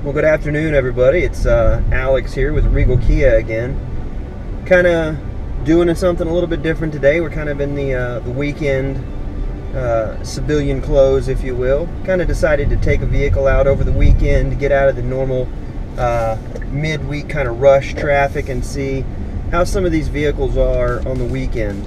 Well, good afternoon, everybody. It's Alex here with Regal Kia again. Kind of doing something a little bit different today. We're kind of in the weekend civilian clothes, if you will. Kind of decided to take a vehicle out over the weekend to get out of the normal midweek kind of rush traffic and see how some of these vehicles are on the weekend.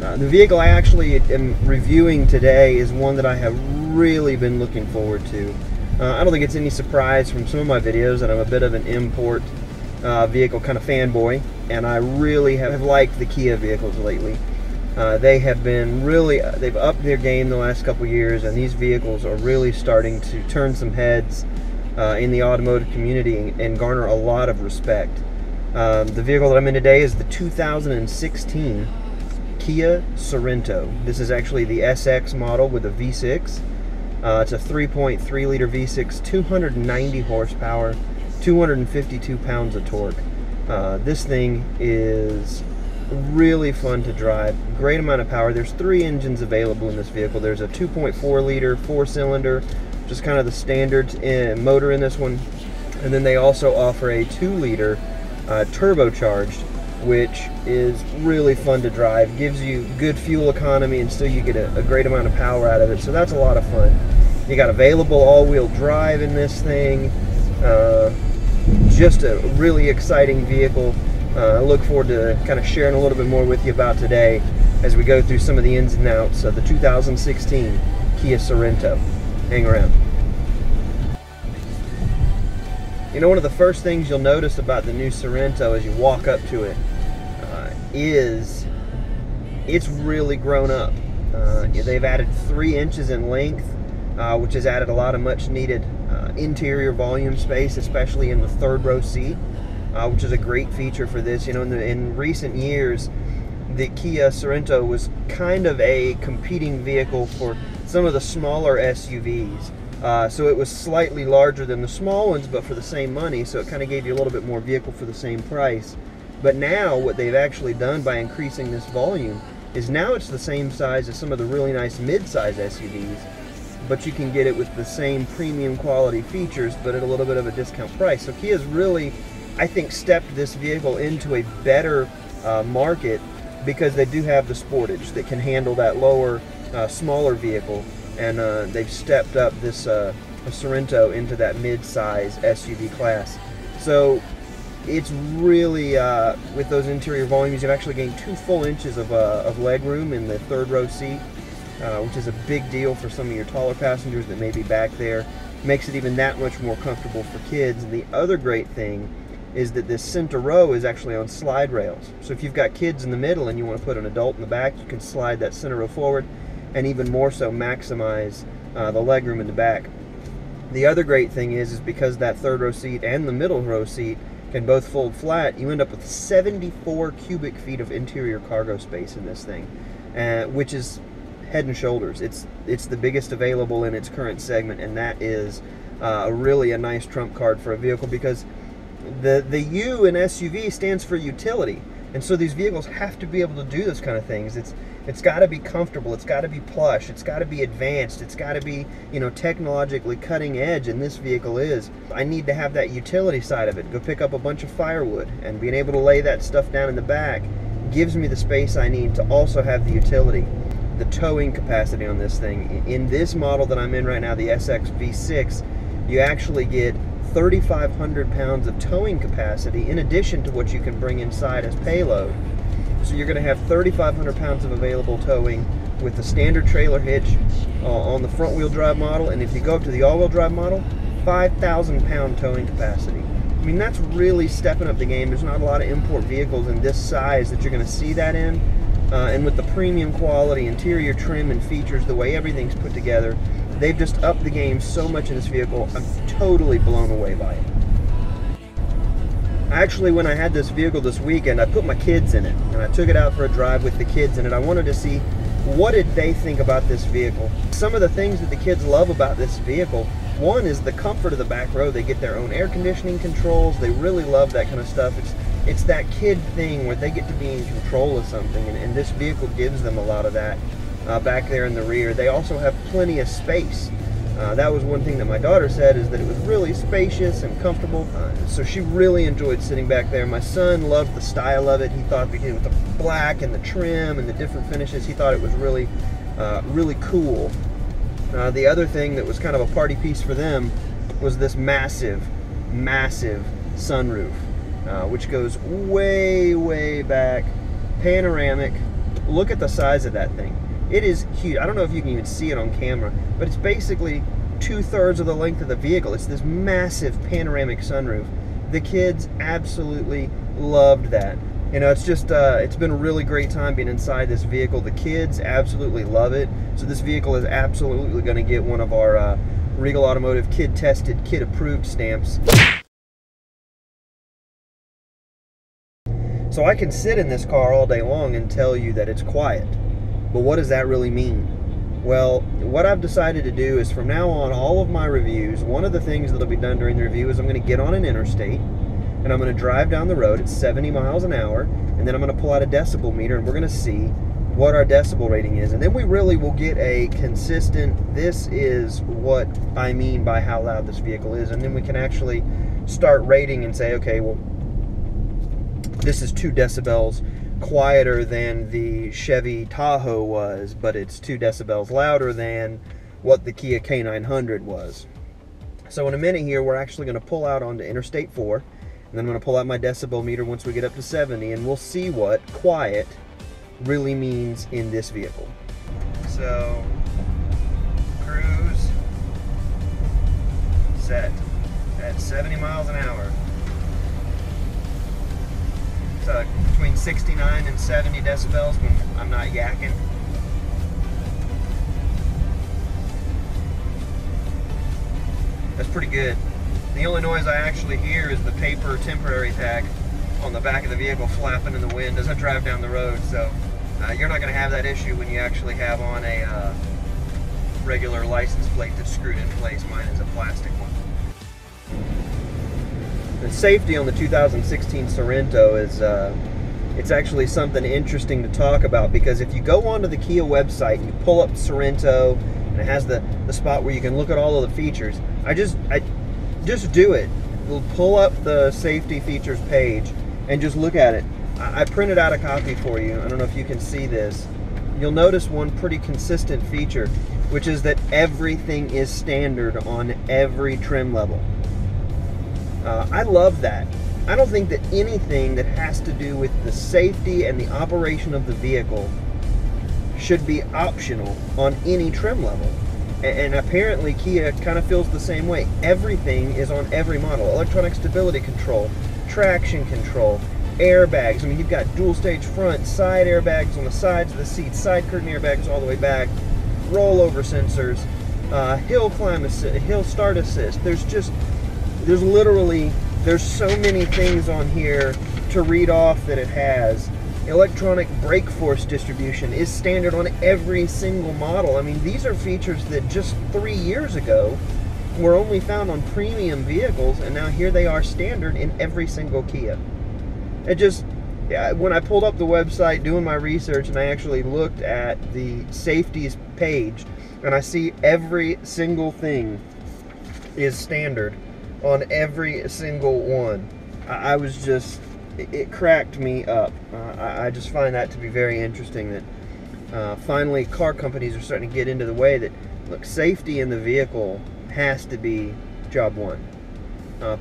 The vehicle I actually am reviewing today is one that I have really been looking forward to. I don't think it's any surprise from some of my videos that I'm a bit of an import vehicle kind of fanboy, and I really have liked the Kia vehicles lately. They have been they've upped their game the last couple years, and these vehicles are really starting to turn some heads in the automotive community and garner a lot of respect. The vehicle that I'm in today is the 2016 Kia Sorento. This is actually the SX model with a V6. It's a 3.3 liter V6, 290 horsepower, 252 pounds of torque. This thing is really fun to drive, great amount of power. There's 3 engines available in this vehicle. There's a 2.4 liter 4-cylinder, just kind of the standard motor in this one. And then they also offer a 2 liter turbocharged, which is really fun to drive. Gives you good fuel economy and still you get a great amount of power out of it, so that's a lot of fun. You got available all-wheel drive in this thing. Just a really exciting vehicle. I look forward to kind of sharing a little bit more with you about today as we go through some of the ins and outs of the 2016 Kia Sorento. Hang around. You know, one of the first things you'll notice about the new Sorento as you walk up to it is it's really grown up. They've added 3 inches in length, which has added a lot of much needed interior volume space, especially in the 3rd row seat, which is a great feature for this. You know, in recent years, the Kia Sorento was kind of a competing vehicle for some of the smaller SUVs. So it was slightly larger than the small ones, but for the same money, so it kind of gave you a little bit more vehicle for the same price. But now what they've actually done by increasing this volume is now it's the same size as some of the really nice mid-size SUVs, but you can get it with the same premium quality features, but at a little bit of a discount price. So Kia's really, I think, stepped this vehicle into a better market because they do have the Sportage that can handle that lower, smaller vehicle. And they've stepped up this Sorento into that mid-size SUV class. So it's really, with those interior volumes, you've actually gained 2 full inches of leg room in the 3rd row seat, which is a big deal for some of your taller passengers that may be back there. Makes it even that much more comfortable for kids. And the other great thing is that this center row is actually on slide rails. So if you've got kids in the middle and you want to put an adult in the back, you can slide that center row forward, and even more so maximize the legroom in the back. The other great thing is because that 3rd row seat and the middle row seat can both fold flat, you end up with 74 cubic feet of interior cargo space in this thing, which is head and shoulders. It's the biggest available in its current segment, and that is really a nice trump card for a vehicle, because the U in SUV stands for utility. And so these vehicles have to be able to do this kind of things. It's got to be comfortable. It's got to be plush. It's got to be advanced. It's got to be, you know, technologically cutting edge. And this vehicle is. I need to have that utility side of it. Go pick up a bunch of firewood, and being able to lay that stuff down in the back gives me the space I need to also have the utility. The towing capacity on this thing, in this model that I'm in right now, the SX V6, you actually get 3,500 pounds of towing capacity in addition to what you can bring inside as payload. So you're going to have 3,500 pounds of available towing with the standard trailer hitch on the front wheel drive model, and if you go up to the all-wheel drive model, 5,000 pound towing capacity. I mean, that's really stepping up the game. There's not a lot of import vehicles in this size that you're going to see that in, and with the premium quality, interior trim and features, the way everything's put together, they've just upped the game so much in this vehicle. I'm totally blown away by it. Actually, when I had this vehicle this weekend, I put my kids in it, and I took it out for a drive with the kids in it. I wanted to see what did they think about this vehicle. Some of the things that the kids love about this vehicle, one is the comfort of the back row. They get their own air conditioning controls. They really love that kind of stuff. It's that kid thing where they get to be in control of something, and this vehicle gives them a lot of that back there in the rear. They also have plenty of space. That was one thing that my daughter said, is that it was really spacious and comfortable. So she really enjoyed sitting back there. My son loved the style of it. He thought, because with the black and the trim and the different finishes, he thought it was really, really cool. The other thing that was kind of a party piece for them was this massive, massive sunroof, which goes way, way back, panoramic. Look at the size of that thing. It is huge. I don't know if you can even see it on camera, but it's basically 2/3 of the length of the vehicle. It's this massive panoramic sunroof. The kids absolutely loved that. You know, it's just, it's been a really great time being inside this vehicle. The kids absolutely love it. So this vehicle is absolutely going to get one of our Regal Automotive kid tested, kid approved stamps. So I can sit in this car all day long and tell you that it's quiet. But what does that really mean? Well, what I've decided to do is, from now on, all of my reviews, one of the things that'll be done during the review is I'm going to get on an interstate and I'm going to drive down the road at 70 miles an hour, and then I'm going to pull out a decibel meter and we're going to see what our decibel rating is. And then we really will get a consistent, this is what I mean by how loud this vehicle is. And then we can actually start rating and say, okay, well, this is 2 decibels quieter than the Chevy Tahoe was, but it's 2 decibels louder than what the Kia K900 was. So in a minute here, we're actually going to pull out onto Interstate 4, and then I'm going to pull out my decibel meter once we get up to 70, and we'll see what quiet really means in this vehicle. So, cruise, set at 70 miles an hour. So between 69 and 70 decibels when I'm not yakking. That's pretty good. The only noise I actually hear is the paper temporary tag on the back of the vehicle flapping in the wind as I drive down the road. So you're not going to have that issue when you actually have on a regular license plate that's screwed in place. Mine is a plastic one. The safety on the 2016 Sorento is, it's actually something interesting to talk about, because if you go onto the Kia website and you pull up Sorento, and it has the spot where you can look at all of the features, I just do it. We'll pull up the safety features page and just look at it. I printed out a copy for you. I don't know if you can see this. You'll notice one pretty consistent feature, which is that everything is standard on every trim level. I love that. I don't think that anything that has to do with the safety and the operation of the vehicle should be optional on any trim level. And apparently Kia kind of feels the same way. Everything is on every model. Electronic stability control, traction control, airbags. I mean, you've got dual stage front, side airbags on the sides of the seats, side curtain airbags all the way back, rollover sensors, hill climb assist, hill start assist. There's literally so many things on here to read off that it has. Electronic brake force distribution is standard on every single model. I mean, these are features that just 3 years ago were only found on premium vehicles, and now here they are standard in every single Kia. It just, yeah, when I pulled up the website doing my research and I actually looked at the safeties page, and I see every single thing is standard on every single one, I was just, it cracked me up. I just find that to be very interesting, that finally car companies are starting to get into the way that, look, safety in the vehicle has to be job one.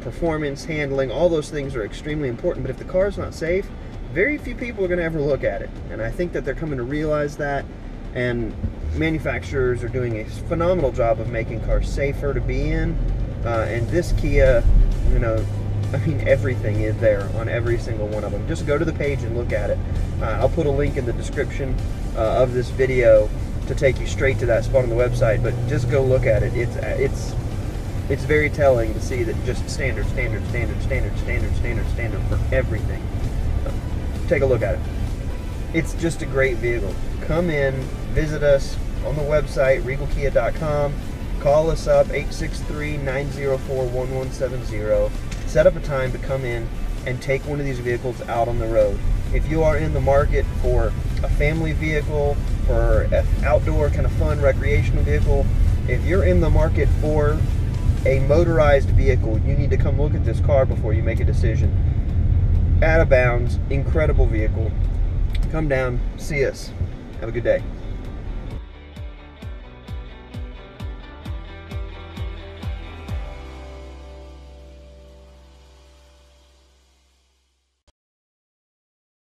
Performance, handling, all those things are extremely important, but if the car is not safe, very few people are going to ever look at it. And I think that they're coming to realize that, and manufacturers are doing a phenomenal job of making cars safer to be in. And this Kia, you know, I mean, everything is there on every single one of them. Just go to the page and look at it. I'll put a link in the description of this video to take you straight to that spot on the website, but just go look at it. It's very telling to see that just standard for everything. Take a look at it. It's just a great vehicle. Come in, visit us on the website, regalkia.com. Call us up, 863-904-1170. Set up a time to come in and take one of these vehicles out on the road. If you are in the market for a family vehicle, for an outdoor kind of fun recreational vehicle, if you're in the market for a motorized vehicle, you need to come look at this car before you make a decision. Out of bounds, incredible vehicle. Come down, see us. Have a good day.